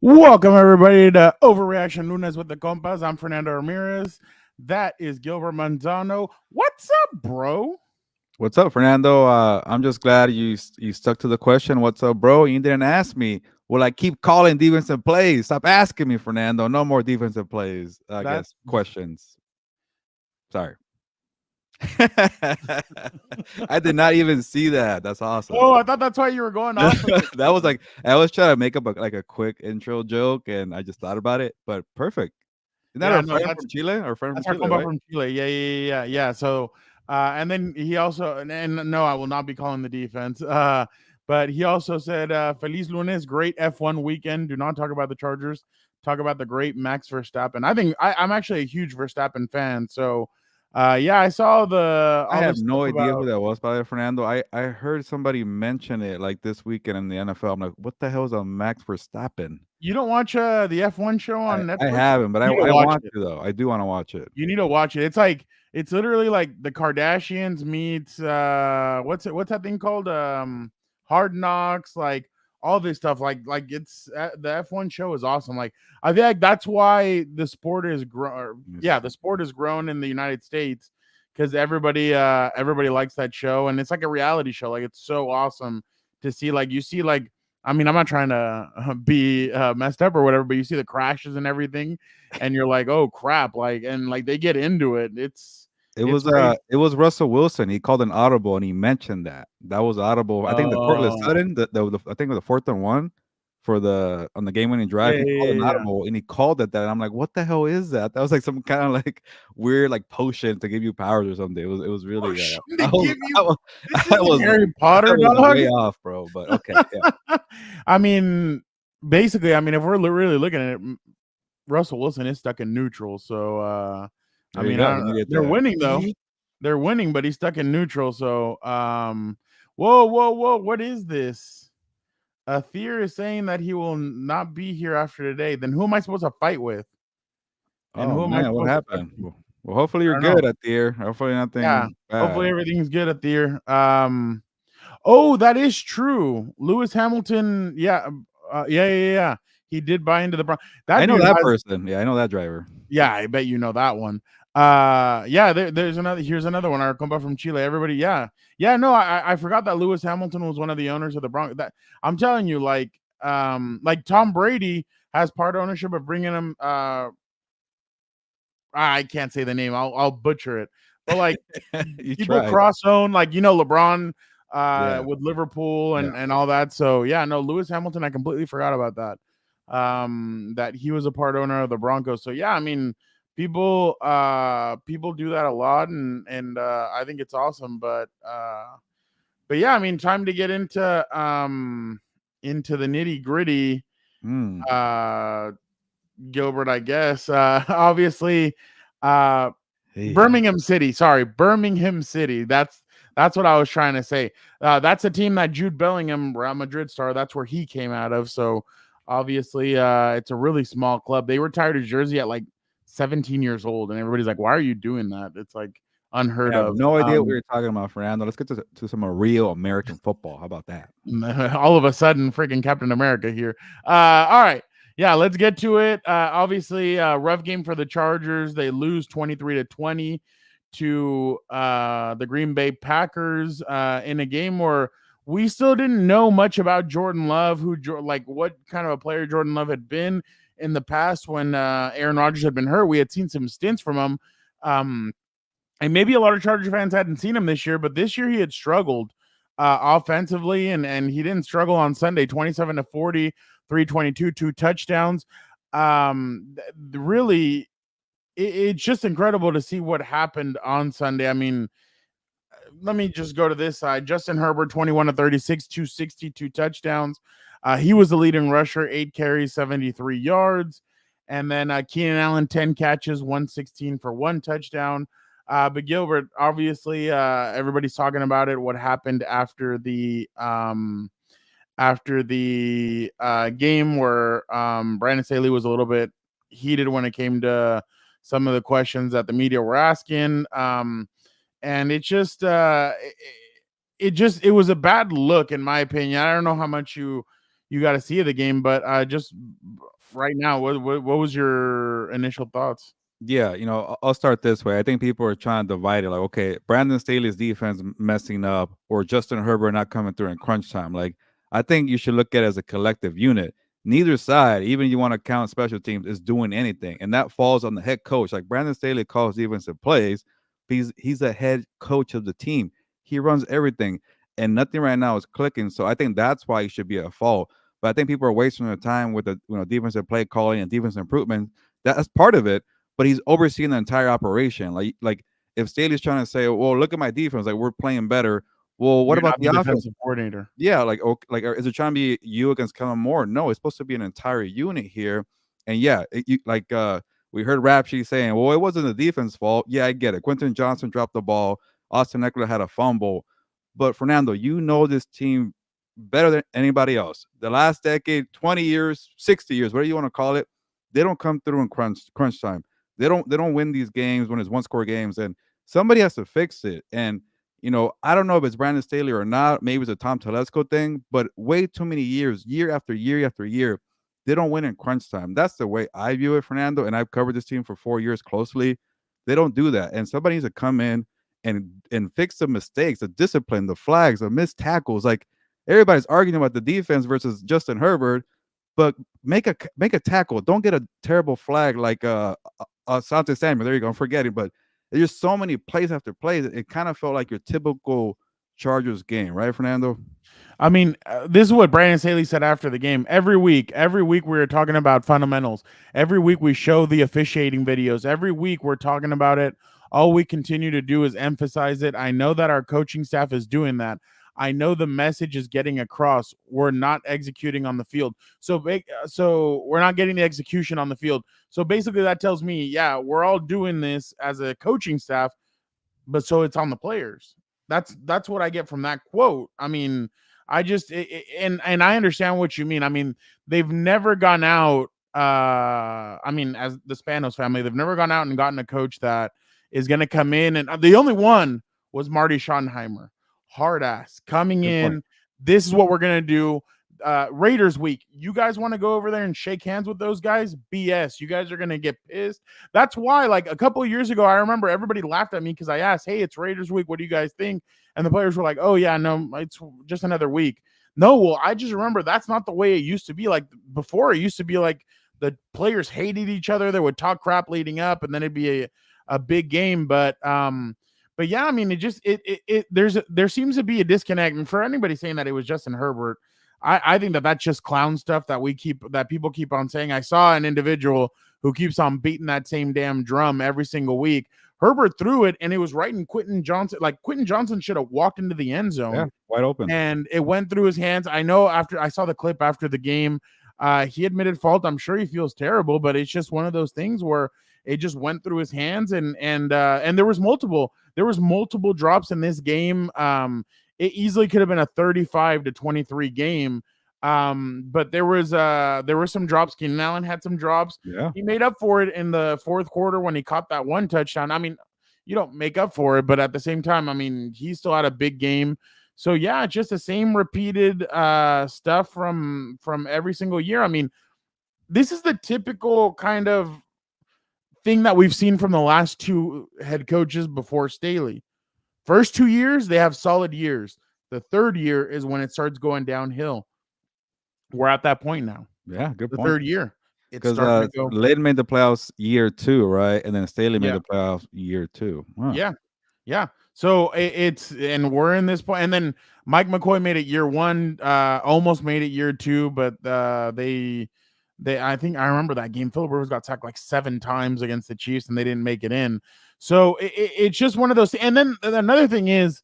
Welcome, everybody, to Overreaction Lunes with the Compas. I'm Fernando Ramirez. That is Gilbert Manzano. What's up, bro? What's up, Fernando? I'm just glad you stuck to the question. What's up, bro? You didn't ask me. Will I keep calling defensive plays? Stop asking me, Fernando. No more defensive plays. I That guess questions. Sorry. I did not even see that. That's awesome. I thought that's why you were going off of it. That was like I was trying to make up a quick intro joke, and I just thought about it. But perfect. Isn't that Yeah, our no, friend that's from Chile? Our friend from that's our Chile, compa right? from Chile. Yeah. So, and then he also, and no, I will not be calling the defense. But he also said, "Feliz lunes, great F1 weekend. Do not talk about the Chargers. Talk about the great Max Verstappen." I think I'm actually a huge Verstappen fan. So, yeah, I saw I all have this stuff no idea who about. that was, by the way, Fernando. I heard somebody mention it like this weekend in the NFL. I'm like, what the hell is a Max Verstappen? You don't watch the F1 show on I Netflix? haven't, but You need to I watch want it. to though. I do want to watch it. You need to watch it. It's literally like the Kardashians meets what's that thing called? Hard Knocks, like all this stuff. Like it's the F1 show is awesome. Like I think like, that's why the sport is Let me yeah, see. the sport has grown in the United States because everybody likes that show, and it's like a reality show. Like it's so awesome to see. Like you see like I mean, I'm not trying to be messed up or whatever, but you see the crashes and everything, and you're like, oh crap, like and like they get into it. It's crazy. It was Russell Wilson. He called an audible and he mentioned that. That was audible. I think the Cortland Oh, Sutton, I think it was the fourth and one for the on the game winning drive. yeah, He called an yeah, yeah. audible and he called it that. And I'm like, what the hell is that? That was like some kind of like weird like potion to give you powers or something. It was Oh, really shouldn't I they was give you? I was This I isn't was Harry I Potter, was dog. way off, bro. But okay, yeah. I mean, basically, I mean, if we're really looking at it, Russell Wilson is stuck in neutral. So, I There you mean, go. He needed they're to winning though. They're winning, but he's stuck in neutral. So, whoa, what is this? Thier is saying that he will not be here after today. Then who am I supposed to fight with? And Oh who am I man, what supposed to fight happened? with? Well, hopefully I you're don't know. good at the year. Hopefully Yeah. nothing Hopefully bad. everything's good at Thier. Oh, that is true. Lewis Hamilton. Yeah. He did buy into the I that know dude that has. person. Yeah, I know that driver. Yeah, I bet you know that one. Yeah, there's another. Here's another one. Our compa from Chile. Everybody, yeah. No, I forgot that Lewis Hamilton was one of the owners of the Broncos. That I'm telling you, like Tom Brady has part ownership of bringing him. I can't say the name. I'll butcher it. But like You people tried. cross own, like LeBron Yeah, with Liverpool yeah. and all that. So yeah, no, Lewis Hamilton, I completely forgot about that. That he was a part owner of the Broncos. So yeah, I mean, people do that a lot, and I think it's awesome. But yeah, I mean, time to get into the nitty gritty. Mm. Uh, Gilbert, I guess. Obviously, uh, Hey. Birmingham City. Sorry, Birmingham City. That's what I was trying to say. That's a team that Jude Bellingham, Real Madrid star, that's where he came out of. So obviously, it's a really small club. They retired his jersey at like 17 years old, and everybody's like, "Why are you doing that?" It's like I unheard have of. no idea what you're talking about, Fernando. Let's get to some real American football. How about that? All of a sudden, freaking Captain America here. All right. Yeah, let's get to it. Obviously, rough game for the Chargers. They lose 23-20 to the Green Bay Packers in a game where we still didn't know much about Jordan Love, like what kind of a player Jordan Love had been in the past when Aaron Rodgers had been hurt. We had seen some stints from him. And maybe a lot of Charger fans hadn't seen him this year, but this year he had struggled offensively, and he didn't struggle on Sunday. 27-40, 322, 2 touchdowns. Really, it's just incredible to see what happened on Sunday. I mean, let me just go to this side. Justin Herbert, 21-36, 262 touchdowns. He was the leading rusher, 8 carries, 73 yards. And then Keenan Allen, 10 catches, 116 for 1 touchdown. But Gilbert, obviously, everybody's talking about it. What happened after the game where Brandon Staley was a little bit heated when it came to some of the questions that the media were asking. And it was a bad look in my opinion. I don't know how much you got to see of the game, but just right now. What was your initial thoughts? Yeah, I'll start this way. I think people are trying to divide it. Like, okay, Brandon Staley's defense messing up, or Justin Herbert not coming through in crunch time. Like, I think you should look at it as a collective unit. Neither side, even you want to count special teams, is doing anything, and that falls on the head coach. Like Brandon Staley calls defensive plays. He's a head coach of the team. He runs everything, and nothing right now is clicking. So I think that's why he should be at fault. But I think people are wasting their time with the defensive play calling and defense improvement. That's part of it, but he's overseeing the entire operation. Like if Staley's trying to say, "Well, look at my defense, like we're playing better." Well, what You're about not the the offense? defensive coordinator. Yeah, like okay, like is it trying to be you against Kellen Moore? No, it's supposed to be an entire unit here. And yeah, we heard Rapshi saying, "Well, it wasn't the defense fault." Yeah, I get it. Quentin Johnson dropped the ball. Austin Eckler had a fumble. But Fernando, you know this team better than anybody else. The last decade, 20 years, 60 years, whatever you want to call it, they don't come through in crunch time. They don't win these games when it's one score games, and somebody has to fix it. And I don't know if it's Brandon Staley or not. Maybe it's a Tom Telesco thing, but way too many years, year after year after year, they don't win in crunch time. That's the way I view it, Fernando. And I've covered this team for 4 years closely. They don't do that, and somebody needs to come in and fix the mistakes, the discipline, the flags, the missed tackles. Like everybody's arguing about the defense versus Justin Herbert, but make a tackle. Don't get a terrible flag like Sante Samuel. There you go. I'm forgetting, but there's just so many plays after plays. It kind of felt like your typical Chargers game, right, Fernando? I mean, this is what Brandon Staley said after the game. Every week we were talking about fundamentals. Every week we show the officiating videos. Every week we're talking about it. All we continue to do is emphasize it. I know that our coaching staff is doing that. I know the message is getting across. We're not executing on the field. So we're not getting the execution on the field. So basically that tells me, yeah, we're all doing this as a coaching staff, but so it's on the players. That's what I get from that quote. I mean, and I understand what you mean. I mean, they've never gone out. I mean, as the Spanos family, they've never gone out and gotten a coach that is going to come in, and the only one was Marty Schottenheimer, hard ass coming Good point. in. This is what we're going to do. Raiders week. You guys want to go over there and shake hands with those guys? BS. You guys are going to get pissed. That's why, like a couple of years ago, I remember everybody laughed at me because I asked, "Hey, it's Raiders week. What do you guys think?" And the players were like, "Oh yeah, no, it's just another week." No, well, I just remember that's not the way it used to be. Like before, it used to be like the players hated each other. They would talk crap leading up, and then it'd be a big game. But yeah, I mean, there seems to be a disconnect. And for anybody saying that it was Justin Herbert, I think that's just clown stuff that people keep on saying. I saw an individual who keeps on beating that same damn drum every single week. Herbert threw it, and it was right in Quentin Johnson. Like Quentin Johnson should have walked into the end Yeah, zone, wide open. and it went through his hands. I know after I saw the clip after the game, he admitted fault. I'm sure he feels terrible, but it's just one of those things where it just went through his hands, and there was multiple drops in this game. It easily could have been a 35-23 game. But there were some drops. Keenan Allen had some drops. Yeah. He made up for it in the fourth quarter when he caught that one touchdown. I mean, you don't make up for it, but at the same time, I mean, he still had a big game. So yeah, just the same repeated stuff from every single year. I mean, this is the typical kind of thing that we've seen from the last two head coaches before Staley. First 2 years, they have solid years. The third year is when it starts going downhill. We're at that point now. Yeah, good The point. third year, it's Because starting to go. Layden made the playoffs year 2, right? And then Staley made Yeah, the playoffs year 2. Huh. yeah, yeah. So and we're in this point, and then Mike McCoy made it year one, almost made it year two, but they I think I remember that game. Philip Rivers got sacked like 7 times against the Chiefs, and they didn't make it in. So it's just one of those. And then another thing is,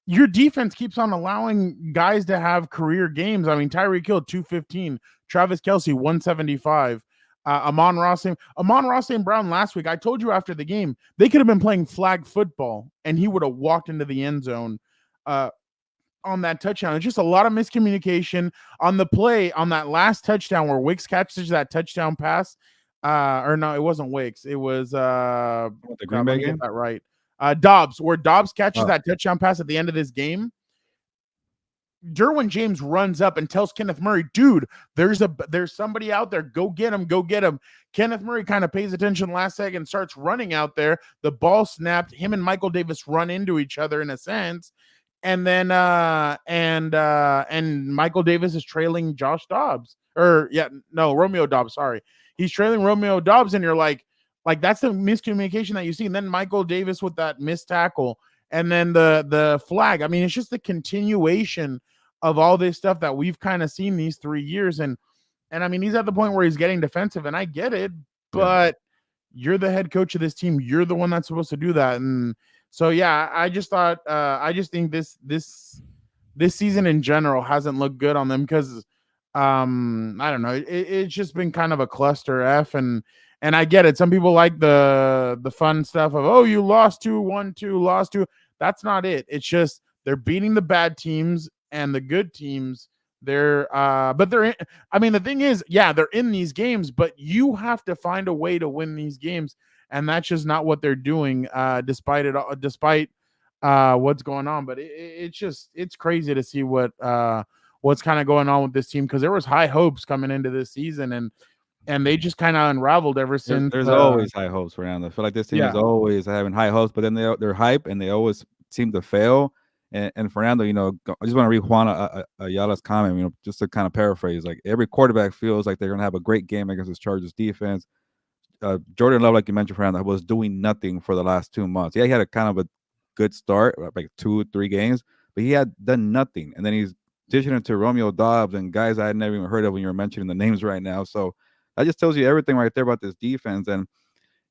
your defense keeps on allowing guys to have career games. I mean, Tyreek Hill 215, Travis Kelce 175, Amon-Ra St. Brown last week. I told you after the game they could have been playing flag football and he would have walked into the end zone on that touchdown. It's just a lot of miscommunication on the play on that last touchdown where Wicks catches that touchdown pass. Or no, it wasn't Wicks. It was The Green Bay let me get game? that right. Dobbs, where Dobbs catches Oh. that touchdown pass at the end of this game. Derwin James runs up and tells Kenneth Murray, dude, there's somebody out there. Go get him. Go get him. Kenneth Murray kind of pays attention last second, starts running out there. The ball snapped. Him and Michael Davis run into each other in a sense. And then and Michael Davis is trailing Josh Dobbs. Romeo Dobbs, sorry. He's trailing Romeo Dobbs, and you're like that's the miscommunication that you see. And then Michael Davis with that missed tackle, and then the flag. I mean, it's just the continuation of all this stuff that we've kind of seen these 3 years. And I mean, he's at the point where he's getting defensive, and I get it, but you're the head coach of this team. You're the one that's supposed to do that. And so, yeah, I just think this season in general hasn't looked good on them because, I don't know, it's just been kind of a cluster F. And I get it. Some people like the fun stuff of, oh, you lost 2-1-2, lost 2. That's not it. It's just they're beating the bad teams and the good teams. But they're in, I mean, the thing is, yeah, they're in these games, but you have to find a way to win these games, and that's just not what they're doing, despite what's going on. But it's crazy to see what's kind of going on with this team, because there was high hopes coming into this season, and they just kind of unraveled ever since. There's always high hopes around. I feel like this team is always having high hopes, but then they're hype and they always seem to fail. And Fernando, I just want to read Juan Ayala's comment, just to kind of paraphrase. Like, every quarterback feels like they're going to have a great game against this Chargers defense. Jordan Love, like you mentioned, Fernando, was doing nothing for the last 2 months. Yeah, he had a kind of a good start, like 2-3 games, but he had done nothing. And then he's dishing it to Romeo Dobbs and guys I had never even heard of when you were mentioning the names right now. So that just tells you everything right there about this defense. And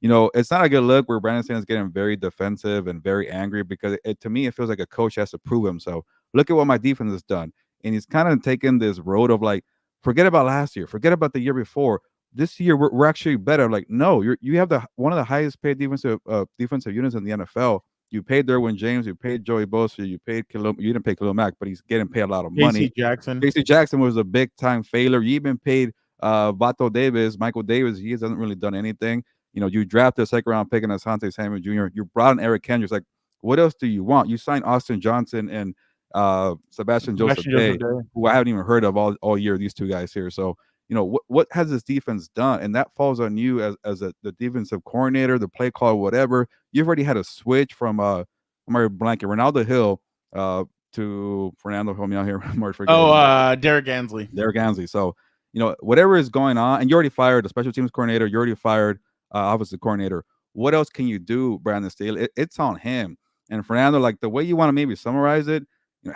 it's not a good look where Brandon Staley is getting very defensive and very angry, because to me, it feels like a coach has to prove himself. Look at what my defense has done. And he's kind of taken this road of like, forget about last year, forget about the year before. This year, we're actually better. Like, no, you have one of the highest paid defensive units in the NFL. You paid Derwin James, you paid Joey Bosa, you didn't pay Khalil Mack, but he's getting paid a lot of money. Casey Jackson was a big time failure. You even paid Vato Davis, Michael Davis. He hasn't really done anything. You drafted a second round pick in Asante Samuel Jr. You brought in Eric Kendricks. Like, what else do you want? You signed Austin Johnson and Sebastian Joseph Day, who I haven't even heard of all year. These two guys here. So, what has this defense done? And that falls on you as the defensive coordinator, the play caller, whatever. You've already had a switch from Ronaldo Hill to Fernando. Help me out here. Derek Gansley. So, whatever is going on, and you already fired the special teams coordinator. You already fired offensive coordinator. What else can you do, Brandon Staley? It's on him. And Fernando, like, the way you want to maybe summarize it,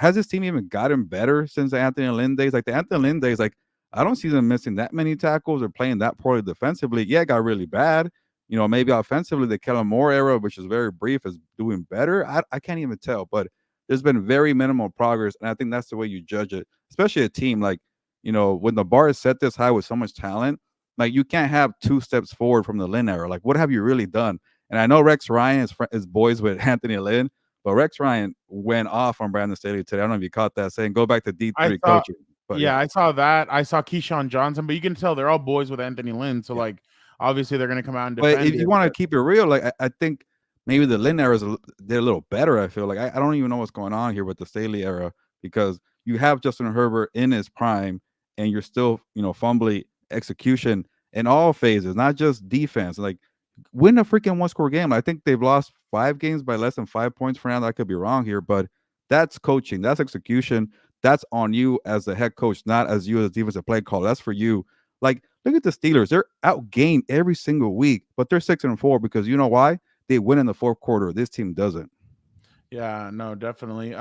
has this team even gotten better since the Anthony Lynn days? Like, the Anthony Lynn days, like, I don't see them missing that many tackles or playing that poorly defensively. Yeah, it got really bad. Maybe offensively, the Kellen Moore era, which is very brief, is doing better. I can't even tell, but there's been very minimal progress, and I think that's the way you judge it, especially a team like, when the bar is set this high with so much talent. Like, you can't have 2 steps forward from the Lynn era. Like, what have you really done? And I know Rex Ryan is boys with Anthony Lynn, but Rex Ryan went off on Brandon Staley today. I don't know if you caught that, saying go back to D3 coaching. But yeah, I saw that. I saw Keyshawn Johnson, but you can tell they're all boys with Anthony Lynn. So, like, obviously they're going to come out and defend. But if you want to keep it real, like, I think maybe the Lynn era they're a little better. I feel like I don't even know what's going on here with the Staley era, because you have Justin Herbert in his prime, and you're still, fumbling execution in all phases, not just defense. Like, win a freaking 1-score game. I think they've lost 5 games by less than 5 points for now. I could be wrong here, but that's coaching. That's execution. That's on you as the head coach, not as you as a defensive play caller. That's for you. Like, look at the Steelers. They're outgained every single week, but they're 6-4 because you know why? They win in the fourth quarter. This team doesn't. Yeah, no, definitely.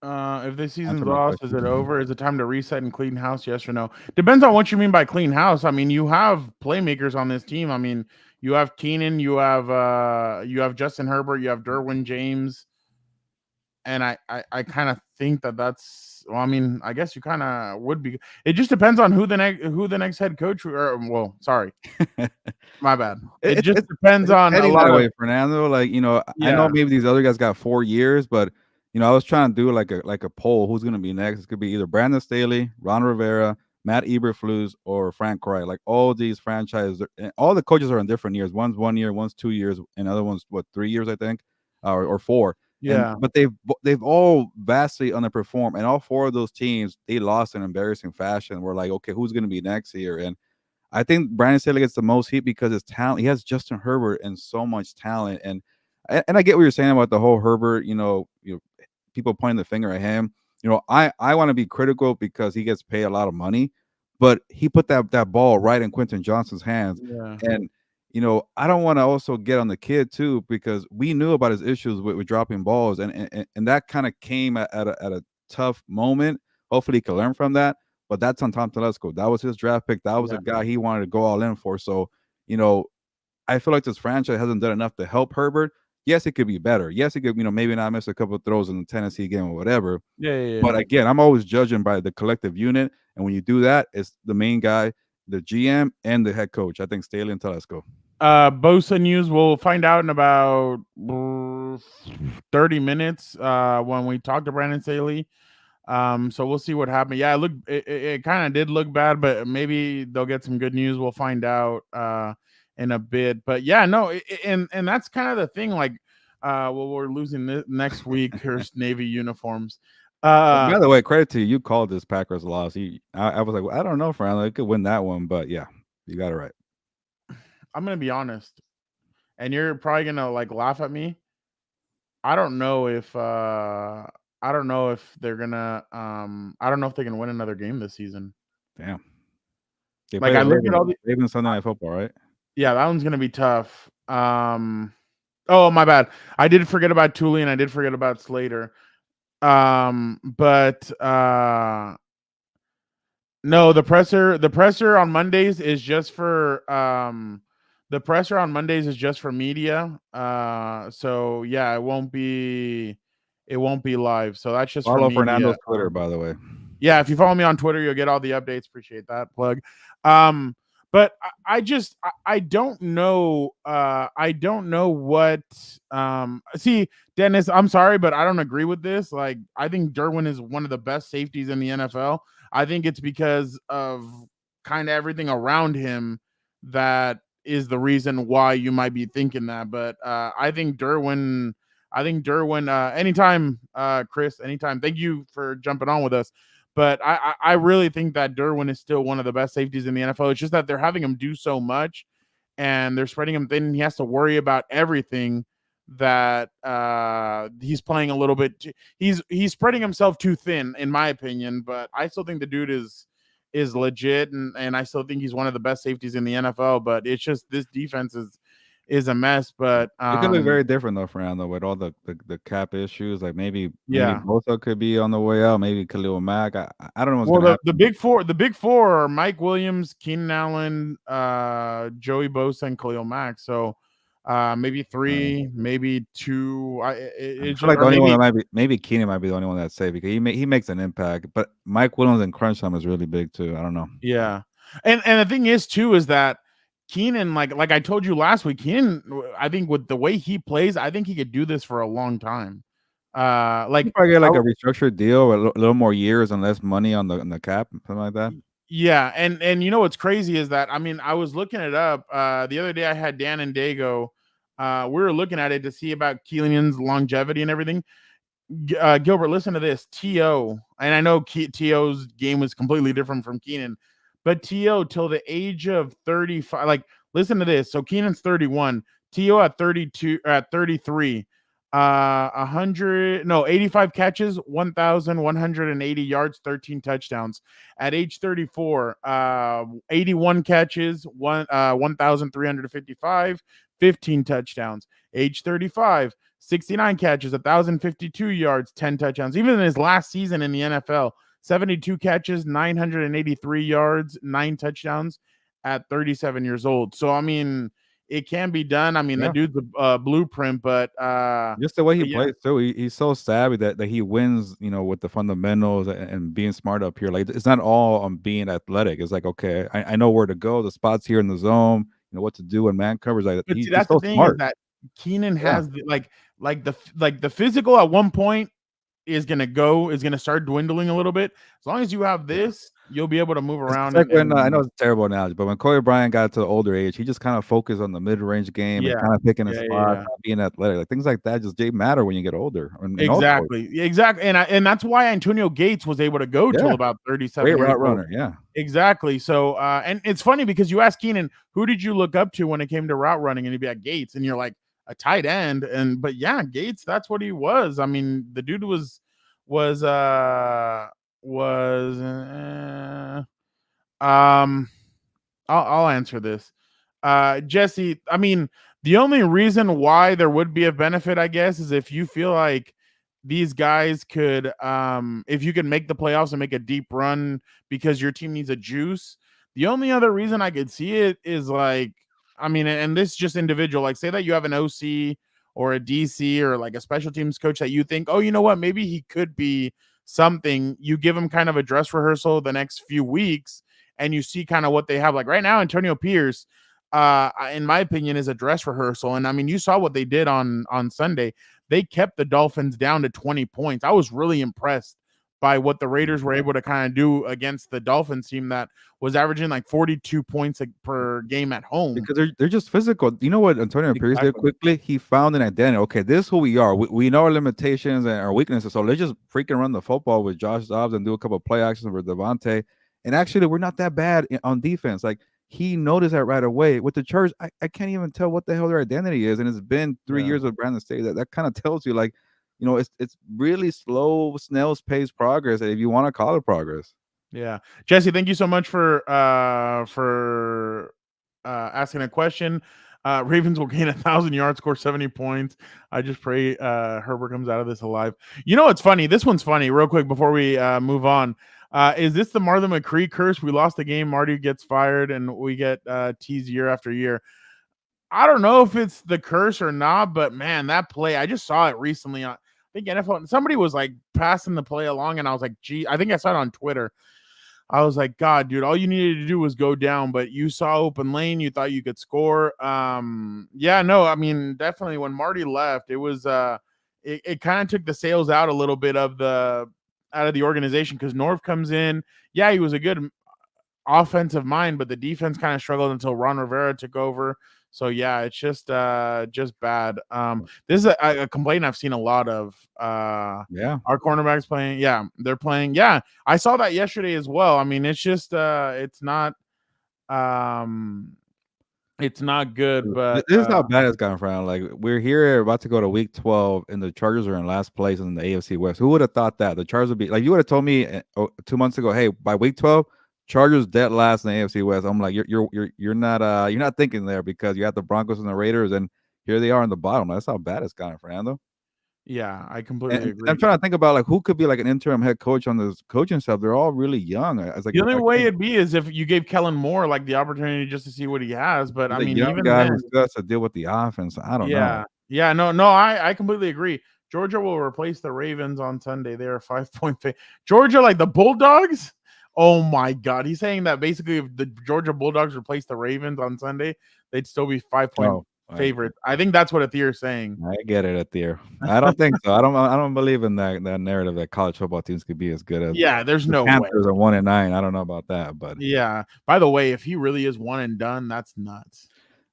If the season's lost, is it over? Is it time to reset and clean house? Yes or no? Depends on what you mean by clean house. I mean, you have playmakers on this team. I mean, you have Keenan, you have Justin Herbert, you have Derwin James, and I kind of think that's. Well, I mean, I guess you kind of would be. It just depends on who the next head coach. Sorry, my bad. It just depends on a lot of way, Fernando. Like, I know maybe these other guys got 4 years, but. I was trying to do like a poll. Who's going to be next? It could be either Brandon Staley, Ron Rivera, Matt Eberflus, or Frank Reich. Like, all these franchises, all the coaches are in different years. One's 1 year, one's 2 years, and other one's 3 years, I think, or 4. Yeah. but they've all vastly underperformed, and all four of those teams they lost in embarrassing fashion. We're like, okay, who's going to be next here? And I think Brandon Staley gets the most heat because his talent. He has Justin Herbert and so much talent, and I get what you're saying about the whole Herbert. People pointing the finger at him. I want to be critical because he gets paid a lot of money, but he put that ball right in Quentin Johnston's hands, Yeah. and I don't want to also get on the kid too because we knew about his issues with dropping balls, and that kind of came at a tough moment. Hopefully, he can learn from that. But that's on Tom Telesco. That was his draft pick. That was Yeah. a guy he wanted to go all in for. So, you know, I feel like this franchise hasn't done enough to help Herbert. Yes, it could be better. Yes, it could, maybe not miss a couple of throws in the Tennessee game or whatever. Yeah. But Yeah. again, I'm always judging by the collective unit. And when you do that, it's the main guy, the GM, and the head coach. I think Staley and Telesco. Bosa news. We'll find out in about 30 minutes when we talk to Brandon Staley. So we'll see what happened. Yeah, it kind of did look bad, but maybe they'll get some good news. We'll find out in a bit. But yeah, no, and that's kind of the thing. Like, well, we're losing next week. Here's Navy uniforms. By the way, credit to you. You called this Packers loss. I was like, well, I don't know, Fran. I could win that one, but yeah, you got it right. I'm gonna be honest, and you're probably gonna like laugh at me. I don't know if they're gonna I don't know if they can win another game this season. Damn. They Like play I the look at Ravens. all the Ravens Sunday Night Football, right? yeah, that one's gonna be tough. Oh my bad. I did forget about Tooley and I did forget about Slater. But no, the presser on Mondays is just for media. So yeah, it won't be live. So that's just for Follow media. Fernando's Twitter, by the way. Yeah, if you follow me on Twitter, you'll get all the updates. Appreciate that plug. But I don't know. I don't know what. See, Dennis, I'm sorry, but I don't agree with this. Like, I think Derwin is one of the best safeties in the NFL. I think it's because of kind of everything around him that is the reason why you might be thinking that. But I think Derwin. Anytime, Chris. Anytime. Thank you for jumping on with us. But I really think that Derwin is still one of the best safeties in the NFL. It's just that they're having him do so much and they're spreading him thin. And he has to worry about everything that he's playing a little bit. He's spreading himself too thin, in my opinion. But I still think the dude is legit. And I still think he's one of the best safeties in the NFL. But it's just this defense is a mess. But It could look very different though, Fernando, with all the cap issues. Like maybe yeah. Bosa could be on the way out. Maybe Khalil Mack. I don't know what's Well, gonna happen. the big four are Mike Williams, Keenan Allen, Joey Bosa, and Khalil Mack. So maybe three, maybe two. I feel like the only one that might be maybe Keenan might be the only one that's safe because he makes an impact. But Mike Williams in crunch time is really big too. I don't know. Yeah, and the thing is too is that Keenan, like I told you last week, Keenan, I think with the way he plays, I think he could do this for a long time. Like probably get like a restructured deal with a little more years and less money on the cap, something like that. Yeah, and you know what's crazy is that I was looking it up the other day. I had Dan and Dago. We were looking at it to see about Keelan's longevity and everything. Gilbert, listen to this. T.O. and I know T.O.'s game was completely different from Keenan, but T.O. till the age of 35. Like, listen to this. So Keenan's 31. T.O. at 32, at 33. 85 catches, 1,180 yards, 13 touchdowns. At age 34, 81 catches, 1,355, 15 touchdowns. Age 35, 69 catches, 1,052 yards, 10 touchdowns. Even in his last season in the NFL, 72 catches, 983 yards, 9 touchdowns at 37 years old. So, it can be done. The dude's a blueprint, but just the way he plays too. He's so savvy that he wins, with the fundamentals and being smart up here. Like, it's not all on being athletic. It's like, okay, I know where to go, the spots here in the zone, what to do in man covers. Like, but he's that's so the thing smart. is that Keenan has the physical at one point is gonna start dwindling a little bit. As long as you have this, you'll be able to move It's around like when I know and it's a terrible analogy, but when Kobe Bryant got to the older age, he just kind of focused on the mid-range game and yeah, kind of picking his yeah, yeah, spots, yeah. not being athletic. Like things like that just they matter when you get older in all sports. Exactly, exactly, and that's why Antonio Gates was able to go till Yeah, about great 37 years route old. runner. Yeah. Exactly. So, and it's funny because you ask Keenan, who did you look up to when it came to route running, and he'd be at Gates, and you're like a tight end, but yeah, Gates, that's what he was. I mean, the dude was was um I'll answer this. Jesse, I mean, the only reason why there would be a benefit, I guess, is if you feel like these guys could, if you can make the playoffs and make a deep run because your team needs a juice. The only other reason I could see it is like, I mean, and this is just individual. Like, say that you have an OC or a DC or like a special teams coach that you think, oh, you know what, maybe he could be something. You give him kind of a dress rehearsal the next few weeks and you see kind of what they have. Like right now, Antonio Pierce, in my opinion, is a dress rehearsal. And I mean, you saw what they did on Sunday. They kept the Dolphins down to 20 points. I was really impressed by what the Raiders were able to kind of do against the Dolphins team that was averaging like 42 points per game at home. Because they're just physical. You know what Antonio Pierce did Exactly. quickly? He found an identity. Okay, this is who we are. We know our limitations and our weaknesses. So let's just freaking run the football with Josh Dobbs and do a couple of play actions for Devontae. And actually, we're not that bad on defense. Like he noticed that right away. With the Chargers, I can't even tell what the hell their identity is. And it's been 3 years of Brandon Staley. That kind of tells you, like, it's really slow, snail's pace progress, if you want to call it progress. Yeah. Jesse, thank you so much for asking a question. Ravens will gain 1,000 yards, score 70 points. I just pray Herbert comes out of this alive. You know what's funny? This one's funny. Real quick before we move on, is this the Marlon McCree curse? We lost the game. Marty gets fired, and we get teased year after year. I don't know if it's the curse or not, but man, that play, I just saw it recently. I think NFL. Somebody was like passing the play along, and I was like, "Gee," I think I saw it on Twitter. I was like, God, dude, all you needed to do was go down, but you saw open lane, you thought you could score. Yeah, no, I mean, definitely when Marty left, it was it kind of took the sails out a little bit of the out of the organization because Norv comes in. Yeah, he was a good offensive mind, but the defense kind of struggled until Ron Rivera took over. So yeah, it's just bad. This is a complaint I've seen a lot of. Yeah. Our cornerbacks playing. Yeah, they're playing. Yeah, I saw that yesterday as well. I mean, it's just um it's not good, but This is how bad it's gotten from. Like we're here about to go to week 12, and the Chargers are in last place in the AFC West. Who would have thought that the Chargers would be like? You would have told me 2 months ago, hey, by week 12, Chargers dead last in the AFC West. I'm like, you're not thinking there because you have the Broncos and the Raiders, and here they are in the bottom. That's how bad it's gotten, Fernando. yeah, I completely And I'm agree. trying to think about like who could be like an interim head coach on this coaching stuff. They're all really young. I was like, The only I way can't, it'd be is if you gave Kellen Moore like the opportunity just to see what he has. But I the mean, young even guy then, who still has to deal with the offense. I don't know. yeah. Yeah, no, I completely agree. Georgia will replace the Ravens on Sunday. They are 5-point Georgia, like the Bulldogs. Oh my God. He's saying that basically if the Georgia Bulldogs replace the Ravens on Sunday, they'd still be 5-point Oh, favorites. I think that's what Athir's saying. I get it at there. I don't think so. I don't believe in that narrative that college football teams could be as good as Yeah, there's the no way. Panthers are 1-9. I don't know about that, but Yeah. By the way, if he really is one and done, that's nuts.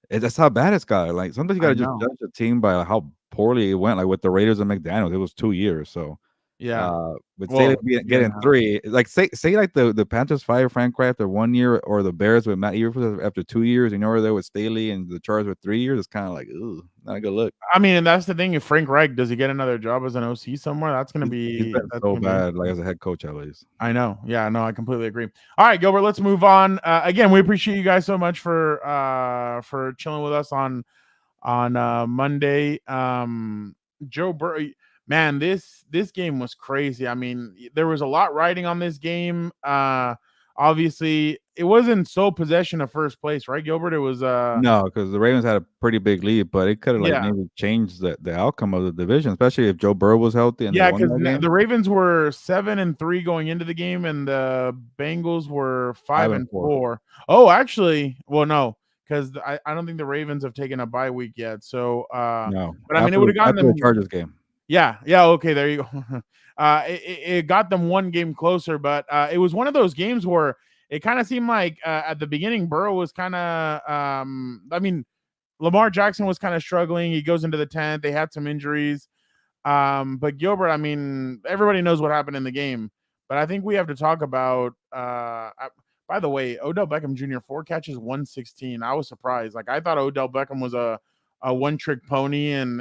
that's how bad it's got. Like sometimes you I gotta just know. judge a team by how poorly it went. Like with the Raiders and McDaniels, it was 2 years. So Yeah. with Staley Well, year and getting a half. three, like say like the Panthers fire Frank Reich after 1 year, or the Bears with Matt Eberflus after 2 years, and over there with Staley and the Chargers with 3 years, it's kind of like, ooh, not a good look. I mean, and that's the thing. If Frank Reich does he get another job as an OC somewhere, He's been that's so gonna be bad, like as a head coach at least. I know. Yeah, no, I completely agree. All right, Gilbert, let's move on. Again, we appreciate you guys so much for chilling with us on Monday. Joe Burrow, man, this game was crazy. I mean, there was a lot riding on this game. Obviously, it wasn't sole possession of first place, right, Gilbert? It was No, because the Ravens had a pretty big lead, but it could have like yeah. maybe changed the outcome of the division, especially if Joe Burrow was healthy and they Yeah, won because that game. the Ravens were 7-3 going into the game, and the Bengals were five 5 and and 4. four. Oh, actually, well, no, because I don't think the Ravens have taken a bye week yet. So, No, but I mean, it would have gotten after the them. Chargers game. Yeah, yeah, okay, there you go. It got them one game closer, but it was one of those games where it kind of seemed like at the beginning, Burrow was kind of, I mean, Lamar Jackson was kind of struggling. He goes into the 10th. They had some injuries. But Gilbert, I mean, everybody knows what happened in the game, but I think we have to talk about, by the way, Odell Beckham Jr., 4 catches, 116. I was surprised. Like, I thought Odell Beckham was a one trick pony, and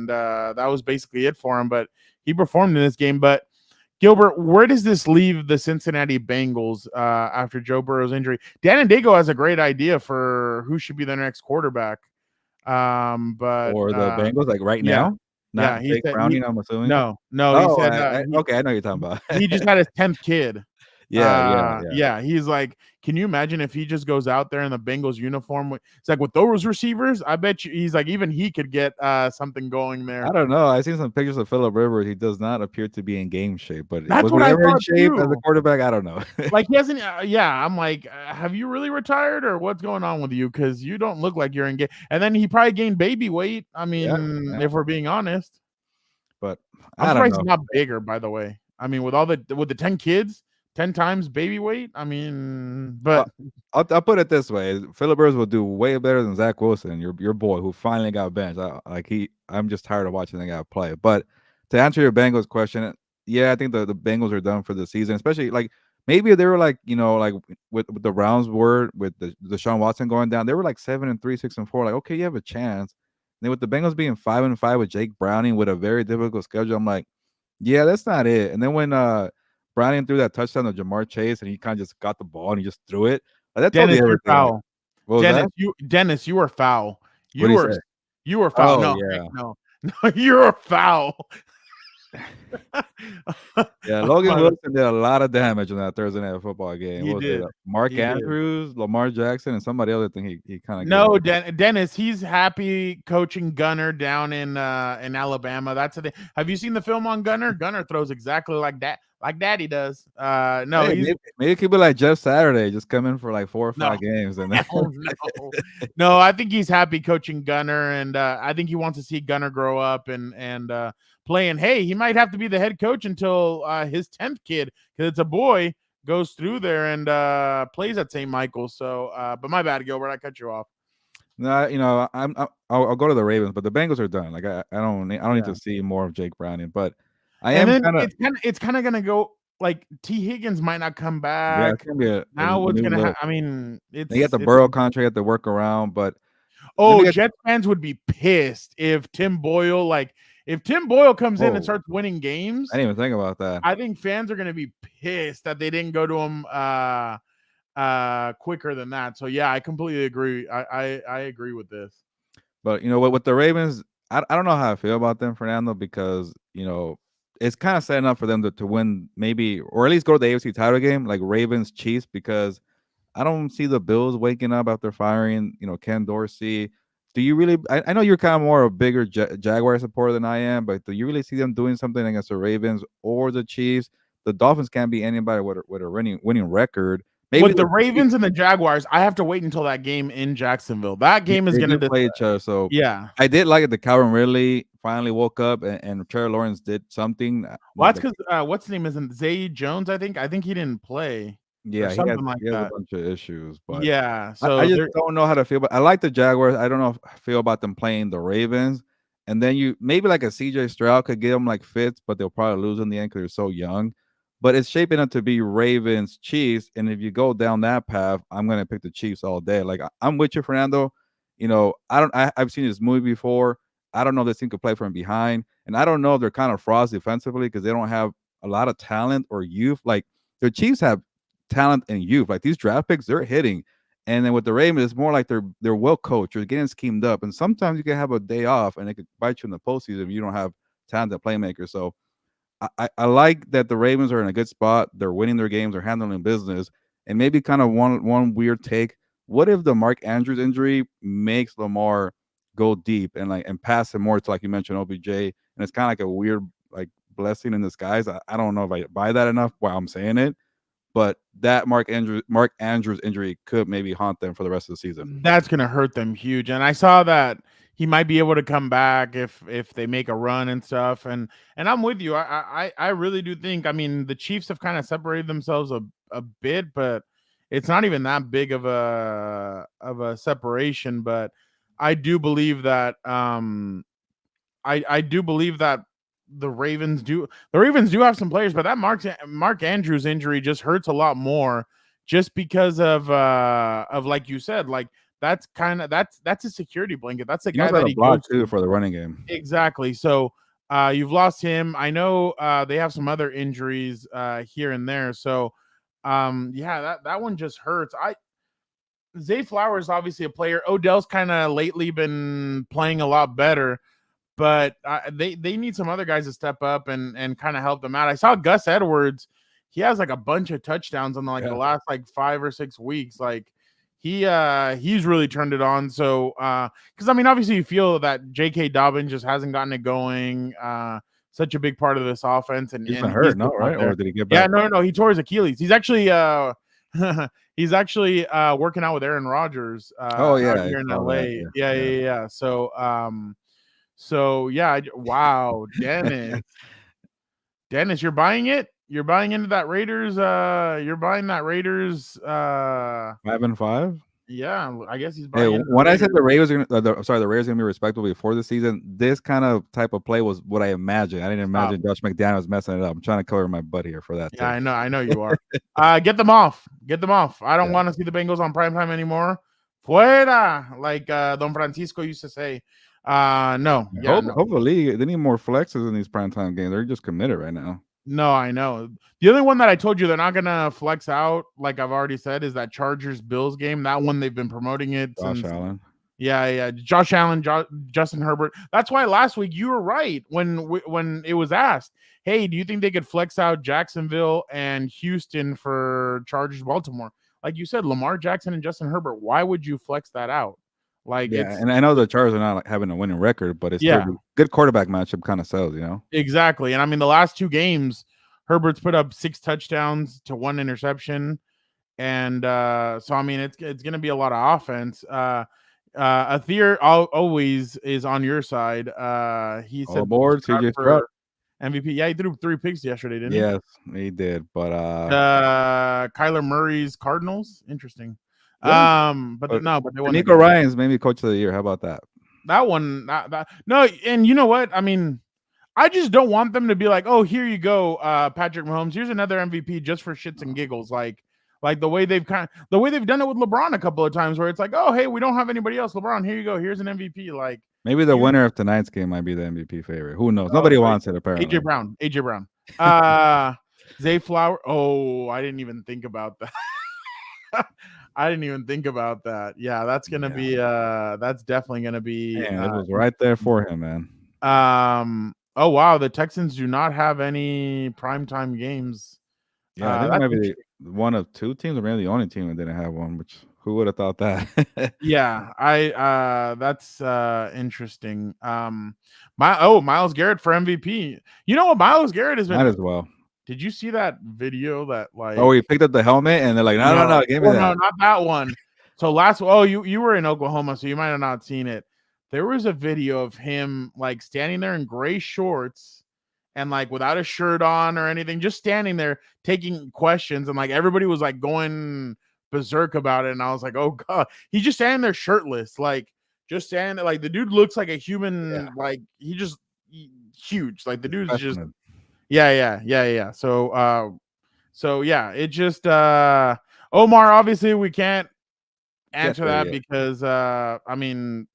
that was basically it for him. But he performed in this game. But Gilbert, where does this leave the Cincinnati Bengals after Joe Burrow's injury? Dan Dago has a great idea for who should be their next quarterback. But Or the Bengals, like right yeah, now, yeah, not he Jake said Browning, I'm assuming. no, he Oh, said okay, I know what you're talking about. he just had his 10th kid. Yeah, yeah, yeah. Yeah, he's like, can you imagine if he just goes out there in the Bengals uniform? It's like with those receivers, I bet you he's like, even he could get something going there. I don't know. I've seen some pictures of Phillip Rivers. He does not appear to be in game shape, but That's was what he I ever in thought shape as a too. quarterback? I don't know. Like he hasn't. Yeah, I'm like, have you really retired or what's going on with you? Because you don't look like you're in game. And then he probably gained baby weight. I Yeah, mean, yeah, if we're being honest, but I'm I don't surprised he's know. not bigger. By the way, I mean, with the 10 kids, 10 times baby weight. I mean, Uh, but I'll put it this way: Phillip Rivers will do way better than Zach Wilson, your boy, who finally got benched. I'm just tired of watching the guy play. But to answer your Bengals question, yeah, I think the Bengals are done for the season. Especially like maybe they were like like with the Browns were with the Deshaun Watson going down, they were like 7-3, 6-4. Like okay, you have a chance. And then with the Bengals being 5-5 with Jake Browning with a very difficult schedule, I'm like, yeah, that's not it. And then when Browning threw that touchdown to Jamar Chase and he kind of just got the ball and he just threw it. Like, that told Dennis, me you're everything. Like, foul. what was that? Dennis, you were foul. What You did he were say? you were foul. Oh No, yeah, no, no, you're foul. yeah. Oh, Logan my- Wilson did a lot of damage in that Thursday night football game. he What was it? did. Mark He did. Andrews, Lamar Jackson, and somebody else. I think he kind of gave No, up. Dennis, he's happy coaching Gunner down in Alabama. That's the thing. Have you seen the film on Gunner? Gunner throws exactly like that, like Daddy does. No, Hey, he's maybe it could be like Jeff Saturday, just come in for like 4 or no, 5 games, and then hell no. No, I think he's happy coaching Gunner, and I think he wants to see Gunner grow up and play. And hey, he might have to be the head coach until his 10th kid, because it's a boy, goes through there and plays at St. Michael's. So, but my bad, Gilbert, I cut you off. no, I'll go to the Ravens, but the Bengals are done. Like I don't need to Yeah. see more of Jake Browning, but I And am then kind of it's kind of gonna go like T. Higgins might not come yeah, it's back. gonna be a Now what's new gonna look. I mean, They got the it's Burrow contract, you have to work around, but let me oh, get Jets fans would be pissed if Tim Boyle comes in and whoa, starts winning I games. didn't even think about that. I think fans are gonna be pissed that they didn't go to him quicker than that. So yeah, I completely agree. I agree with this. But you know what, with the Ravens, I don't know how I feel about them, Fernando, because it's kind of setting up for them to win maybe or at least go to the AFC title game, like Ravens Chiefs, because I don't see the Bills waking up after firing, Ken Dorsey. Do you really? I know you're kind of more a bigger Jaguar supporter than I am, but do you really see them doing something against the Ravens or the Chiefs? The Dolphins can't be anybody with a winning record. Maybe With the the Chiefs, Ravens and the Jaguars, I have to wait until that game in Jacksonville. That game is they gonna do decide. play each other. So Yeah. I did like it. The Calvin Ridley finally woke up and Trevor Lawrence did something. Well, that's because what's his name isn't Zay Jones, I think. I think he didn't play or Yeah, something like he has a that. bunch of issues, but Yeah. I So just they're don't know how to feel. But I like the Jaguars. I don't know how I feel about them playing the Ravens. And then you maybe like a CJ Stroud could get them like fits, but they'll probably lose in the end because they're so young. But it's shaping up to be Ravens Chiefs. And if you go down that path, I'm gonna pick the Chiefs all day. Like I'm with you, Fernando. I've seen this movie before. I don't know if this team could play from behind. And I don't know if they're kind of frost defensively because they don't have a lot of talent or youth. Like the Chiefs have talent and youth. Like these draft picks, they're hitting. And then with the Ravens, it's more like they're well coached, they're getting schemed up. And sometimes you can have a day off and it could bite you in the postseason if you don't have talented playmakers. So I like that the Ravens are in a good spot. They're winning their games, they're handling business. And maybe kind of one weird take. What if the Mark Andrews injury makes Lamar go deep and pass him more to, like you mentioned, OBJ? And it's kind of like a weird like blessing in disguise. I don't know if I buy that enough while I'm saying it, but that Mark Andrews injury could maybe haunt them for the rest of the season. that's gonna hurt them huge. And I saw that he might be able to come back if they make a run and stuff. And I'm with you. I really do think. I mean, the Chiefs have kind of separated themselves a bit, but it's not even that big of a separation. But I do believe that I do believe that the Ravens do have some players, but that Mark Andrews injury just hurts a lot more, just because of like you said, like that's a security blanket. That's the He knows guy how that to he block goes too to. for the running game. Exactly. So you've lost him. I know they have some other injuries here and there. So yeah, that one just hurts. Zay Flowers is obviously a player. Odell's kind of lately been playing a lot better, but they need some other guys to step up and kind of help them out. I saw Gus Edwards. He has like a bunch of touchdowns in like the last like 5 or 6 weeks. Like he's really turned it on. So because I mean, obviously you feel that J.K. Dobbins just hasn't gotten it going. Such a big part of this offense, and He's been he's hurt, no, just not right? there. Or did he get Yeah, back? no, he tore his Achilles. He's actually he's actually working out with Aaron Rodgers Oh out yeah, I here in saw that. LA. Yeah, Yeah. So yeah, wow, Dennis, you're buying it. You're buying into that Raiders. You're buying that Raiders. 5-5. Yeah, I guess he's Hey, buying into the when I said Raiders. the Raiders are gonna, the Raiders are gonna be respectable before the season, this kind of type of play was what I imagined. I didn't Stop. imagine Josh McDaniels messing it up. I'm trying to cover my butt here for that Yeah, take. I know you are. Get them off. Get them off. I don't Yeah. want to see the Bengals on primetime anymore. Fuera, like Don Francisco used to say. No, yeah, no. Hopefully, they need more flexes in these primetime games. They're just committed right now. No, I know. The other one that I told you they're not gonna flex out, like I've already said, is that Chargers Bills game. That one they've been promoting it Josh since. Allen. Yeah. Josh Allen, Justin Herbert. That's why last week you were right when it was asked, "Hey, do you think they could flex out Jacksonville and Houston for Chargers Baltimore?" Like you said, Lamar Jackson and Justin Herbert. Why would you flex that out? Like Yeah, it's and I know the Chargers are not like having a winning record, but it's still yeah, the good quarterback matchup kind of sells, you know. exactly. And I mean, the last 2 games, Herbert's put up 6 touchdowns to 1 interception. And so I mean it's gonna be a lot of offense. Athir always is on your side. He All said aboard, Stroud CJ Stroud. for MVP. Yeah, he threw 3 picks yesterday, didn't he? Yes, he did. But Kyler Murray's Cardinals. Interesting. yeah, But but but they won the Nico game. Ryan's maybe coach of the year. How about that? That one, no, and you know what? I mean, I just don't want them to be like, oh, here you go, Patrick Mahomes. Here's another MVP just for shits and giggles, like the way they've done it with LeBron a couple of times, where it's like, oh, hey, we don't have anybody else. LeBron, here you go. Here's an MVP. Like Maybe the winner of tonight's game might be the MVP favorite. Who knows? oh, Nobody wants it apparently. AJ Brown, Zay Flower. Oh, I didn't even think about that. I didn't even think about that. Yeah, that's gonna be that's definitely gonna be Man, it was right there for him, man. Oh wow, the Texans do not have any primetime games. Yeah, I think maybe one of 2 teams, or maybe the only team that didn't have one. Which who would have thought that? Yeah, that's interesting. Myles Garrett for MVP. You know what, Myles Garrett has been. Might as well. Did you see that video that like? Oh, he picked up the helmet, and they're like, no, give me that. No, not that one. So you were in Oklahoma, so you might have not seen it. There was a video of him like standing there in gray shorts and like without a shirt on or anything, just standing there taking questions, and like everybody was like going berserk about it. And I was like, oh god, he's just standing there shirtless, like just standing there. Like the dude looks like a human, like he's huge. Like the dude's just yeah. So yeah, it just Omar, obviously we can't answer that because I mean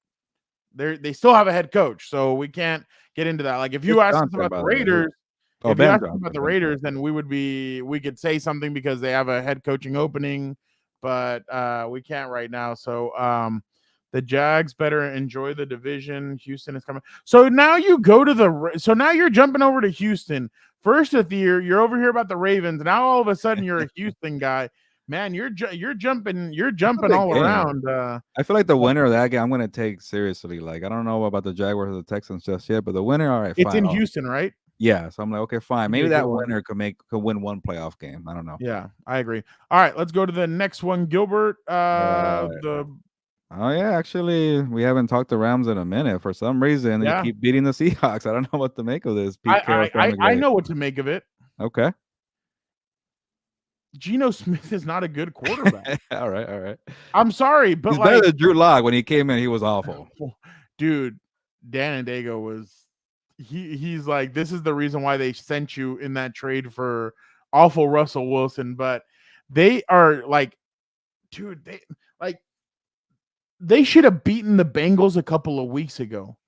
they still have a head coach, so we can't get into that. Like if you ask us about the Raiders, then we could say something because they have a head coaching opening, but we can't right now. So the Jags better enjoy the division. Houston is coming. So now you go to so now you're jumping over to Houston. First of the year, you're over here about the Ravens. Now all of a sudden you're a Houston guy. Man, you're jumping all around. I feel like the winner of that game, I'm going to take seriously. Like I don't know about the Jaguars or the Texans just yet, but the winner, all right, it's in Houston, right? Yeah, so I'm like, okay, fine. Maybe that winner could win one playoff game. I don't know. Yeah, I agree. All right, let's go to the next one, Gilbert. The Oh yeah, actually, we haven't talked to Rams in a minute. For some reason, you Yeah, keep beating the Seahawks. I don't know what to make of this. Pete Carroll, Sean I McVay. know what to make of it. Okay. Geno Smith is not a good quarterback. All right, all right. I'm sorry, but He's better like, than Drew Lock. When he came in, he was awful. dude, Dan Dago was he's like, this is the reason why they sent you in that trade for awful Russell Wilson. But they are like, dude, they should have beaten the Bengals a couple of weeks ago.